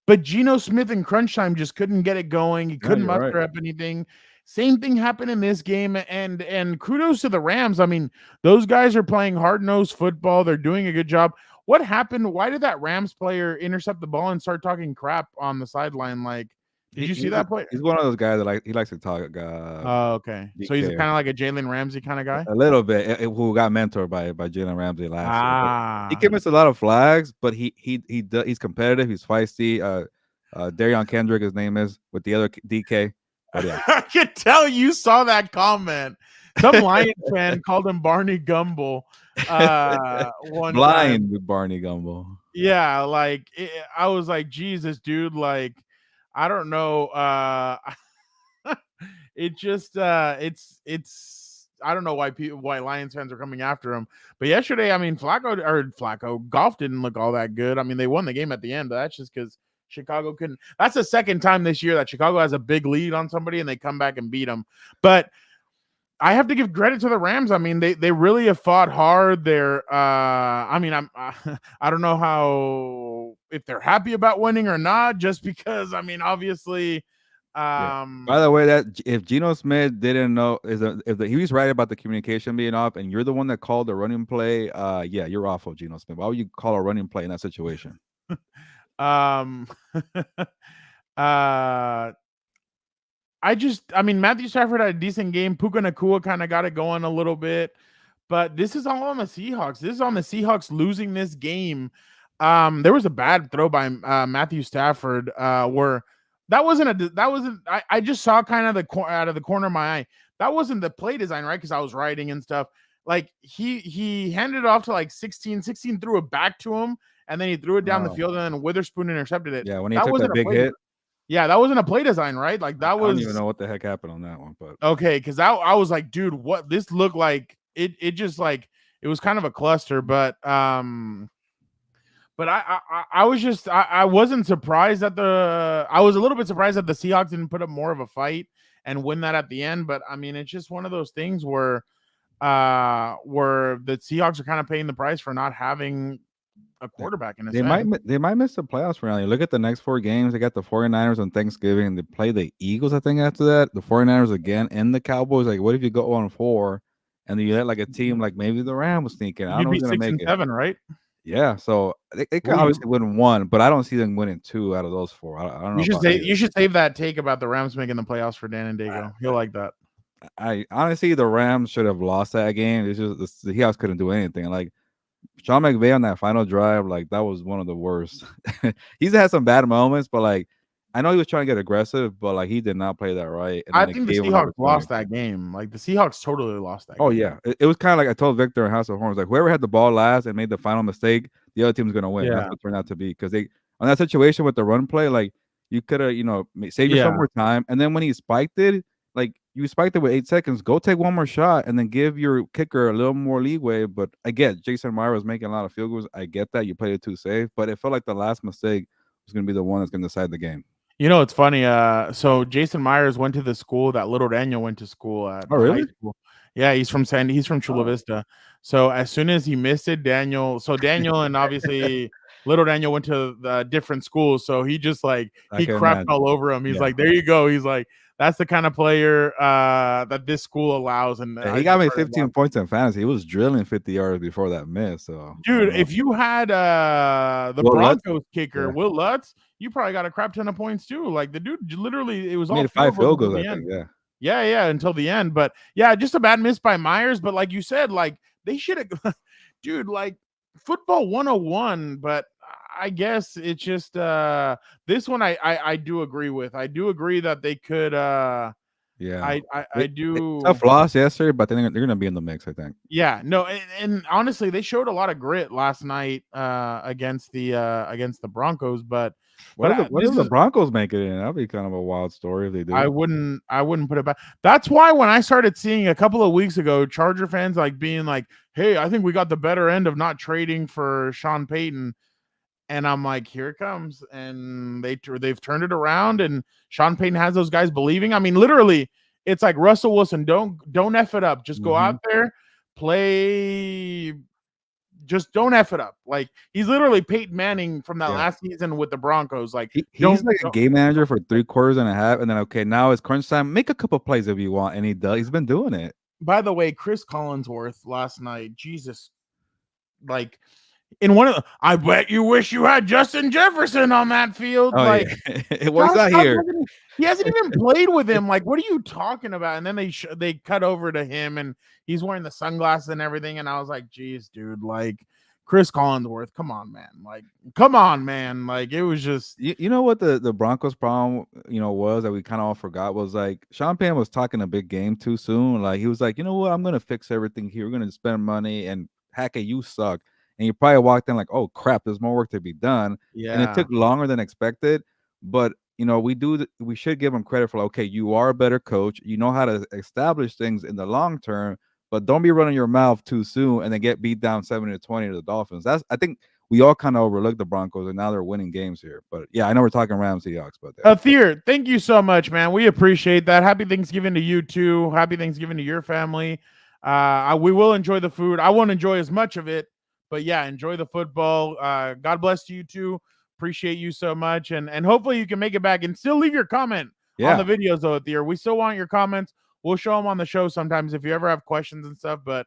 But Geno Smith in crunch time just couldn't get it going. He Yeah, couldn't you're right. muster up anything. Same thing happened in this game, and kudos to the Rams. I mean, those guys are playing hard-nosed football. They're doing a good job. What happened? Why did that Rams player intercept the ball and start talking crap on the sideline? Like, did you see He's that play? he's one of those guys that he likes to talk Oh, okay. So he's DK kind of like a Jalen Ramsey kind of guy. a little bit. Who got mentored by Jalen Ramsey last year. But he Ah, commits a lot of flags, but he's competitive. He's feisty. Darion Kendrick, his name is, with the other DK. But yeah, I could tell you saw that comment. Some Lions fan called him Barney Gumble one time. blind with Barney Gumble. Yeah, like I was like, Jesus, dude, like I don't know. It just it's I don't know why Lions fans are coming after him. But yesterday, I mean, Flacco golf didn't look all that good. I mean, they won the game at the end, but that's just because Chicago couldn't. That's the second time this year that Chicago has a big lead on somebody and they come back and beat them. But I have to give credit to the Rams. I mean, they really have fought hard. They're I mean, I don't know how if they're happy about winning or not, just because I mean, obviously Yeah. By the way, that if Geno Smith didn't know he was right about the communication being off, and you're the one that called the running play, yeah, you're awful, Geno Smith. Why would you call a running play in that situation? um uh I mean, Matthew Stafford had a decent game. Puka Nacua kind of got it going a little bit, but this is all on the Seahawks. This is on the Seahawks losing this game. There was a bad throw by Matthew Stafford where I just saw kind of out of the corner of my eye. That wasn't the play design, right? Because I was writing and stuff. Like he handed it off to like 16 threw it back to him, and then he threw it down the field, and then Witherspoon intercepted it. Yeah, when he That took that wasn't a big play hit. Yeah, that wasn't a play design, right? Like that I was don't even know what the heck happened on that one, but okay. Because I was like, dude, what this looked like? It just like it was kind of a cluster, but I was just I wasn't surprised that I was a little bit surprised that the Seahawks didn't put up more of a fight and win that at the end. But I mean, it's just one of those things where the Seahawks are kind of paying the price for not having a quarterback in a sense. they might miss the playoffs round. You look at the next 4 games. They got the 49ers on Thanksgiving. They play the Eagles, I think, after that. The 49ers again and the Cowboys. Like, what if you go on 4 and then you let like a team like maybe the Rams was thinking, I don't You'd know be who's gonna six make and it. seven, right? Yeah, so they could obviously win 1, but I don't see them winning 2 out of those 4. I don't know. You should save that take about the Rams making the playoffs for Dan and Dago. He'll like that. I honestly, the Rams should have lost that game. It's just the Seahawks couldn't do anything. Like Sean McVay on that final drive, like that was one of the worst. He's had some bad moments, but like I know he was trying to get aggressive, but like he did not play that right. And I then they think the gave him an Seahawks opportunity. lost that game. Like the Seahawks totally lost that Oh game. yeah, it was kind of like I told Victor in House of Horns, like whoever had the ball last and made the final mistake, the other team's gonna win. Yeah. That's what it turned out to be because they on that situation with the run play, like you could have saved yourself more time, and then when he spiked it, like you spiked it with 8 seconds, go take one more shot and then give your kicker a little more leeway. But I get Jason Meyer was making a lot of field goals. I get that you played it too safe, but it felt like the last mistake was gonna be the one that's gonna decide the game. You know, it's funny. So Jason Myers went to the school that little Daniel went to school at. Oh, really? High school. Yeah, he's from Chula Vista. So as soon as he missed it, Daniel and obviously little Daniel went to the different schools. So he just like he crapped all over him. He's like, there you go. He's like, that's the kind of player that this school allows. And he got me 15 points in fantasy. He was drilling 50 yards before that miss. So dude, if you had the Broncos kicker, Will Lutz, you probably got a crap ton of points too. Like the dude literally it was all made 5 field goals, at I think, yeah. Yeah, until the end. But yeah, just a bad miss by Myers. But like you said, like they should have dude, like football 101, but I guess it's just this one I do agree with. I do agree that they could Yeah. I do. Tough loss yesterday, but they're going to be in the mix, I think. Yeah, no, and honestly, they showed a lot of grit last night against the Broncos, but What this if the is Broncos make it in? That'd be kind of a wild story if they do. I wouldn't put it back. That's why when I started seeing a couple of weeks ago Charger fans like being like, "Hey, I think we got the better end of not trading for Sean Payton." And I'm like, here it comes. And they've turned it around, and Sean Payton has those guys believing. I mean, literally, it's like Russell Wilson, don't F it up. Just go Mhm. out there, play, just don't F it up. Like he's literally Peyton Manning from that Yeah. last season with the Broncos. Like, He's like a game manager for 3 quarters and a half, and then okay, now it's crunch time. Make a couple plays if you want, and he does. He's been doing it. by the way, Chris Collinsworth last night, Jesus, like in one of the, I bet you wish you had Justin Jefferson on that field. Oh Like yeah, it works Josh out Allen here. he hasn't even played with him. Like, what are you talking about? And then they cut over to him, and he's wearing the sunglasses and everything. And I was like, geez, dude, like Chris Collinsworth, come on, man. Like, come on, man. Like, it was just You know what the Broncos problem was that we kind of all forgot was like Sean Payton was talking a big game too soon. Like he was like, you know what, I'm gonna fix everything here. We're gonna spend money, and Hackett, you suck. And you probably walked in like, oh crap, there's more work to be done, and it yeah. took longer than expected. But we should give him credit for like, okay, you are a better coach. You know how to establish things in the long term, but don't be running your mouth too soon and then get beat down 70-20 to the Dolphins. That's I think we all kind of overlooked the Broncos, and now they're winning games here. But yeah, I know we're talking Rams Seahawks, but Thier, thank you so much, man. We appreciate that. Happy Thanksgiving to you too. Happy Thanksgiving to your family. We will enjoy the food. I won't enjoy as much of it, but yeah, enjoy the football. God bless you too. Appreciate you so much, and hopefully you can make it back and still leave your comment on yeah, the videos though, Thier. We still want your comments. We'll show them on the show sometimes if you ever have questions and stuff. But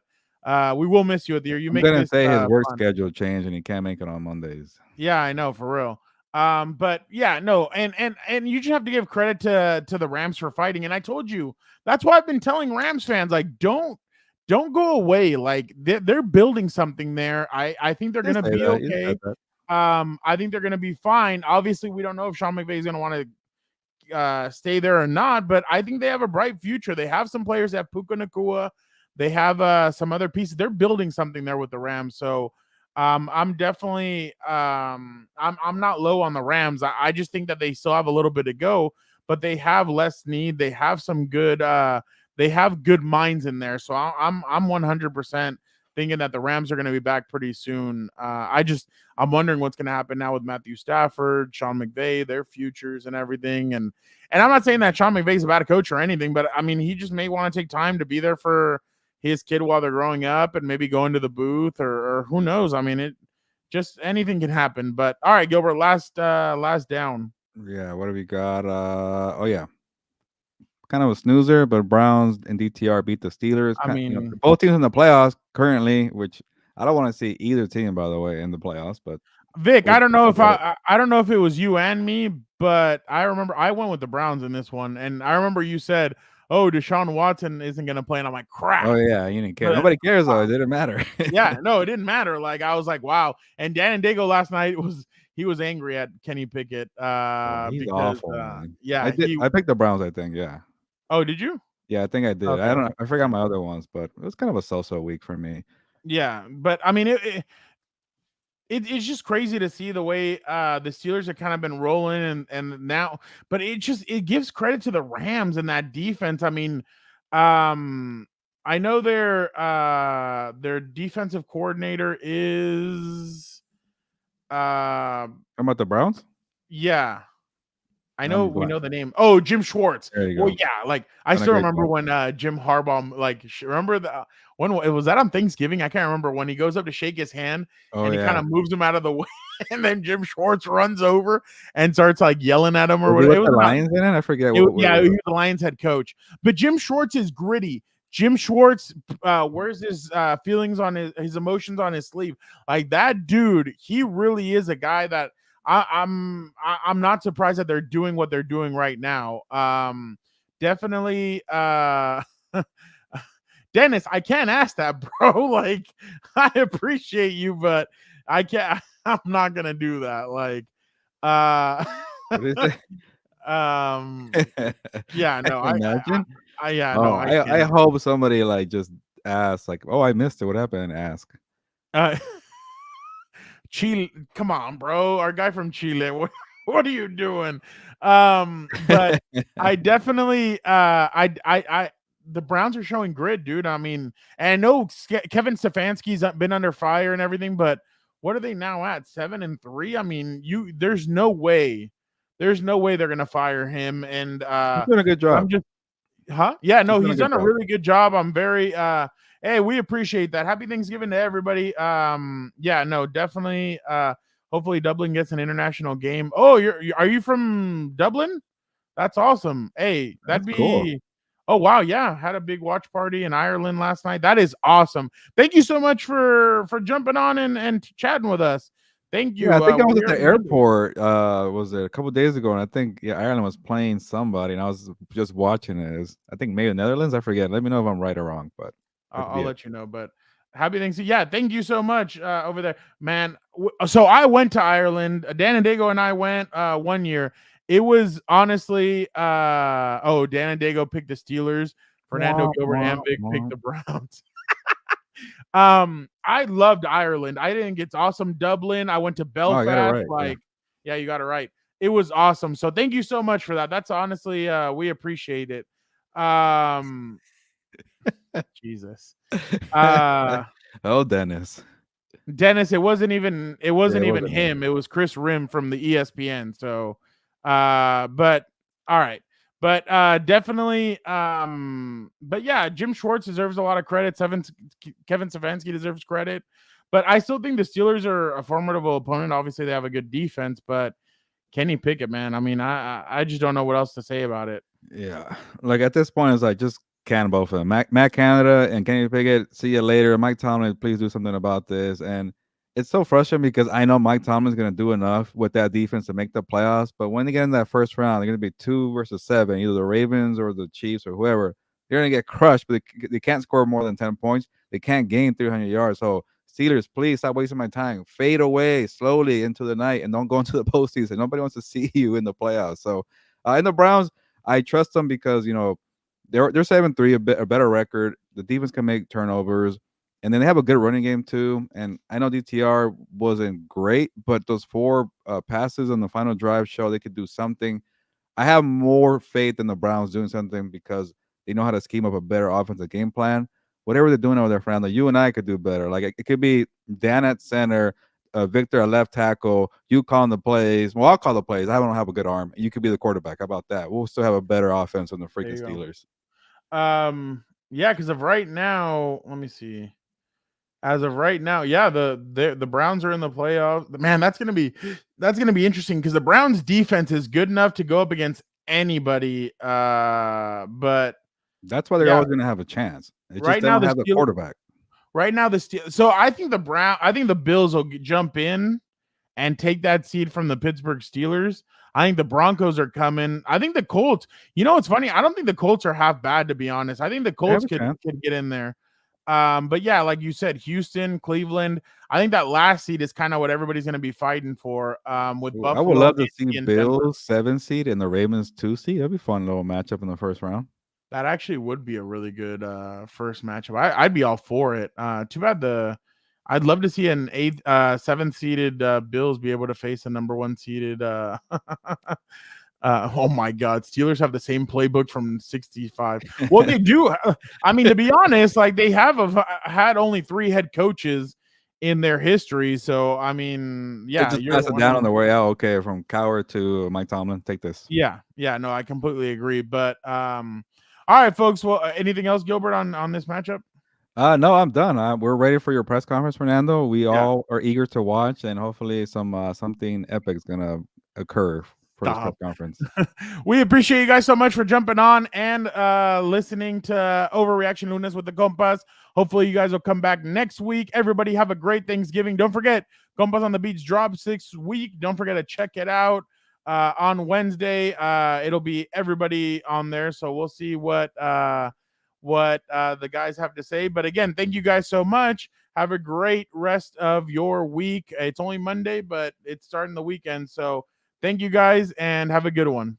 we will miss you, Thier. You I'm make gonna this say his work fun. schedule changed and he can't make it on Mondays. Yeah, I know, for real. But yeah, no, and you just have to give credit to the Rams for fighting. And I told you that's why I've been telling Rams fans, like, don't go away. Like they're building something there. I think they're You gonna say be that. You said okay. that. I think they're gonna be fine. Obviously, we don't know if Sean McVay is gonna want to stay there or not, but I think they have a bright future. They have some players. They have Puka Nacua. They have some other pieces. They're building something there with the Rams. So I'm definitely I'm not low on the Rams. I just think that they still have a little bit to go, but they have less need. They have some good they have good minds in there. So I'm 100% thinking that the Rams are going to be back pretty soon. I'm wondering what's going to happen now with Matthew Stafford, Sean McVay, their futures and everything. And I'm not saying that Sean McVay is a bad coach or anything, but I mean he just may want to take time to be there for his kid while they're growing up and maybe go into the booth or who knows. I mean, it just anything can happen. But all right, Gilbert, last down. Yeah, what have we got? Oh yeah, kind of a snoozer, but Browns and DTR beat the Steelers. I mean, Both teams in the playoffs currently, which I don't want to see either team, by the way, in the playoffs. But Vic, we'll I don't know talk if about it. I don't know if it was you and me, but I remember I went with the Browns in this one, and I remember you said, "Oh, Deshaun Watson isn't going to play," and I'm like, Oh "Crap!" yeah, you didn't care. But Nobody cares though. It didn't matter. yeah, no, it didn't matter. Like I was like, "Wow!" And Dan and Dago last night he was angry at Kenny Pickett Yeah, he's because awful, man. I yeah did. he. I picked the Browns. I think. Yeah. Oh, did you? Yeah, I think I did. Okay, I don't. okay. I forgot my other ones, but it was kind of a so-so week for me. Yeah, but I mean it's just crazy to see the way the Steelers have kind of been rolling and now, but it gives credit to the Rams and that defense. I mean, I know their defensive coordinator is How about the Browns? yeah. I know I'm we glad. know the name. Oh, Jim Schwartz. There you Well, go. yeah, like I Done a still great remember job. when Jim Harbaugh, like, remember the when it was that on Thanksgiving? I can't remember when he goes up to shake his hand Oh and he kind yeah. of moves him out of the way, and then Jim Schwartz runs over and starts like yelling at him or Was he whatever. with It the was not. Lions in it? I forget It, what. yeah, he was the Lions head coach, but Jim Schwartz is gritty. Jim Schwartz wears his feelings on his emotions on his sleeve. Like that dude, he really is a guy that I'm not surprised that they're doing what they're doing right now. Definitely Dennis, I can't ask that, bro. Like I appreciate you, but I can't I'm not gonna do that. Like uh What is it? um yeah, no, Imagine. Yeah, no, Oh, I I can't. hope somebody like just asks like, "Oh, I missed it. What happened?" And ask. Uh, Chile, come on, bro. Our guy from Chile. What are you doing? But I definitely the Browns are showing grit, dude. I mean, and I know Kevin Stefanski's been under fire and everything, but what are they now at? 7-3? I mean, there's no way. There's no way they're gonna fire him. And He's doing a good I'm job. just Huh? Yeah, He's no, doing a he's good done a job. really good job. I'm very hey, we appreciate that. Happy Thanksgiving to everybody. Yeah, no, definitely hopefully Dublin gets an international game. Oh, are you from Dublin? That's awesome. Hey, that'd That's cool. be Oh wow, yeah. Had a big watch party in Ireland last night. That is awesome. Thank you so much for jumping on and chatting with us. Thank Yeah, I you. think I was We're at here the every Monday. airport. Was it a couple days ago? And I think Ireland was playing somebody, and I was just watching it. I think maybe the Netherlands. I forget. Let me know if I'm right or wrong, but that could I'll be it. let you know. But happy Thanksgiving. Yeah, thank you so much over there, man. So I went to Ireland. Dan and Dago and I went 1 year. It was honestly, Dan and Dago picked the Steelers. Fernando Wah, Gilbert wah, and Vic picked wah. the Browns. I loved Ireland. I think it's awesome. Dublin. I went to Oh, I got it Belfast. right. Yeah. Like, yeah, you got it right. It was awesome. So thank you so much for that. That's honestly, we appreciate it. Um, Jesus. Oh, Dennis. Dennis, it wasn't even Yeah, it wasn't him. him. It was Chris Rim from the ESPN. So but all right. But definitely but yeah, Jim Schwartz deserves a lot of credit. Kevin Stefanski deserves credit. But I still think the Steelers are a formidable opponent. Obviously, they have a good defense, but Kenny Pickett, man. I mean, I just don't know what else to say about it. Yeah, like at this point, it's like just can both of them. Matt Canada and Kenny Pickett. See you later. Mike Tomlin, please do something about this. And it's so frustrating because I know Mike Tomlin's going to do enough with that defense to make the playoffs. But when they get in that first round, they're going to be 2 versus 7, either the Ravens or the Chiefs or whoever. They're going to get crushed, but they can't score more than 10 points. They can't gain 300 yards. So Steelers, please stop wasting my time. Fade away slowly into the night and don't go into the postseason. Nobody wants to see you in the playoffs. So in the Browns, I trust them because they're 7-3, a better record. The defense can make turnovers, and then they have a good running game too. And I know DTR wasn't great, but those 4 passes on the final drive show they could do something. I have more faith in the Browns doing something because they know how to scheme up a better offensive game plan. Whatever they're doing over there, Fernando, you and I could do better. Like it could be Dan at center, Victor at left tackle, you calling the plays. Well, I'll call the plays. I don't have a good arm. You could be the quarterback. How about that? We'll still have a better offense than the There freaking you Steelers. Yeah, because of right now, let me see. As of right now, yeah, the Browns are in the playoffs. Man, that's gonna be interesting because the Browns defense is good enough to go up against anybody. But That's why they're yeah, always going to have a chance. It's just right they now don't the have the Steel, quarterback. right now the Steel. So I think the Bills will jump in and take that seed from the Pittsburgh Steelers. I think the Broncos are coming. I think the Colts. You know what's funny? I don't think the Colts are half bad, to be honest. I think the They have Colts a chance. could get in there. But yeah, like you said, Houston, Cleveland. I think that last seed is kind of what everybody's going to be fighting for. With Ooh, I would love Buffalo, to see Indy, and Denver. Bills 7 seed and the Ravens 2 seed. That'd be a fun little matchup in the first round. That actually would be a really good first matchup. I'd be all for it. Too bad I'd love to see an 7th seeded Bills be able to face a number 1 seeded oh my God, Steelers have the same playbook from 65. Well, they do. I mean, to be honest, like they have had only 3 head coaches in their history. So, I mean, They yeah, just you're pass it down on wondering. the way out. Okay, from Coward to Mike Tomlin. Take this. Yeah, yeah, no, I completely agree. But all right, folks. Well, anything else, Gilbert, on this matchup? No, I'm done. We're ready for your press conference, Fernando. We Yeah, all are eager to watch, and hopefully, something epic is gonna occur for this press stop. conference. We appreciate you guys so much for jumping on and listening to Overreaction Lunas with the Compas. Hopefully, you guys will come back next week. Everybody have a great Thanksgiving. Don't forget, Compas on the Beach drops 6 week. Don't forget to check it out on Wednesday. It'll be everybody on there, so we'll see what the guys have to say. But again, thank you guys so much. Have a great rest of your week. It's only Monday, but it's starting the weekend, so thank you guys and have a good one.